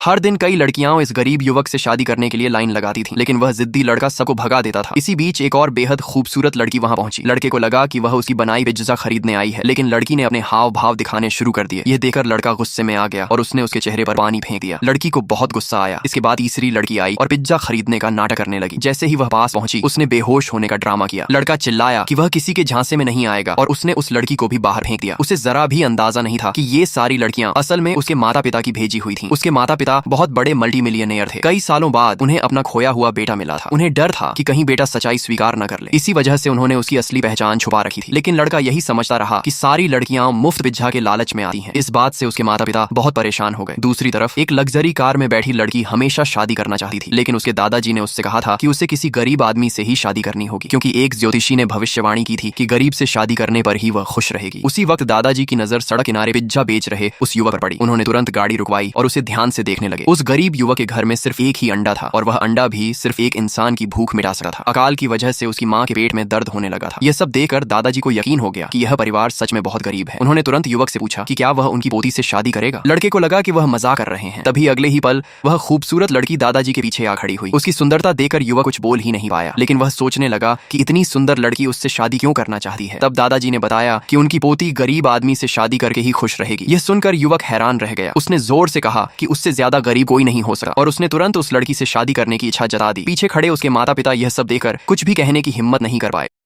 हर दिन कई लड़कियां इस गरीब युवक से शादी करने के लिए लाइन लगाती थीं, लेकिन वह जिद्दी लड़का सबको भगा देता था। इसी बीच एक और बेहद खूबसूरत लड़की वहां पहुंची। लड़के को लगा कि वह उसकी बनाई पिज्जा खरीदने आई है, लेकिन लड़की ने अपने हाव भाव दिखाने शुरू कर दिए। यह देखकर लड़का गुस्से में आ गया और उसने उसके चेहरे पर पानी फेंक दिया। लड़की को बहुत गुस्सा आया। इसके बाद तीसरी लड़की आई और पिज्जा खरीदने का नाटक करने लगी। जैसे ही वह पास पहुंची, उसने बेहोश होने का ड्रामा किया। लड़का चिल्लाया कि वह किसी के झांसे में नहीं आएगा और उसने उस लड़की को भी बाहर फेंक दिया। उसे जरा भी अंदाजा नहीं था कि ये सारी लड़कियां असल में उसके माता पिता की भेजी हुई थी। उसके माता पिता बहुत बड़े मल्टी मिलियनेयर थे। कई सालों बाद उन्हें अपना खोया हुआ बेटा मिला था। उन्हें डर था कि कहीं बेटा सच्चाई स्वीकार न कर ले। इसी वजह से उन्होंने उसकी असली पहचान छुपा रखी थी। लेकिन लड़का यही समझता रहा कि सारी लड़कियां मुफ्त पिज्जा के लालच में आती हैं। इस बात से उसके माता पिता बहुत परेशान हो गए। दूसरी तरफ एक लग्जरी कार में बैठी लड़की हमेशा शादी करना चाहती थी, लेकिन उसके दादाजी ने उससे कहा था कि उसे किसी गरीब आदमी से ही शादी करनी होगी, क्योंकि एक ज्योतिषी ने भविष्यवाणी की थी कि गरीब से शादी करने पर ही वह खुश रहेगी। उसी वक्त दादाजी की नजर सड़क किनारे पिज्जा बेच रहे उस युवक पर पड़ी। उन्होंने तुरंत गाड़ी रुकवाई और उसे ध्यान से देखने लगे। उस गरीब युवक के घर में सिर्फ एक ही अंडा था और वह अंडा भी सिर्फ एक इंसान की भूख मिटा सकता था। अकाल की वजह से उसकी मां के पेट में दर्द होने लगा था। यह सब देखकर दादाजी को यकीन हो गया कि यह परिवार सच में बहुत गरीब है। उन्होंने तुरंत युवक से पूछा कि क्या वह उनकी पोती से शादी करेगा। लड़के को लगा कि वह मजाक कर रहे हैं। तभी अगले ही पल वह खूबसूरत लड़की दादाजी के पीछे आ खड़ी हुई। उसकी सुंदरता देखकर युवक कुछ बोल ही नहीं पाया, लेकिन वह सोचने लगा कि इतनी सुंदर लड़की उससे शादी क्यों करना चाहती है। तब दादाजी ने बताया कि उनकी पोती गरीब आदमी से शादी करके ही खुश रहेगी। यह सुनकर युवक हैरान रह गया। उसने जोर से कहा कि उससे ज्यादा गरीब कोई नहीं हो सकता और उसने तुरंत उस लड़की से शादी करने की इच्छा जता दी। पीछे खड़े उसके माता पिता यह सब देखकर कुछ भी कहने की हिम्मत नहीं कर पाए।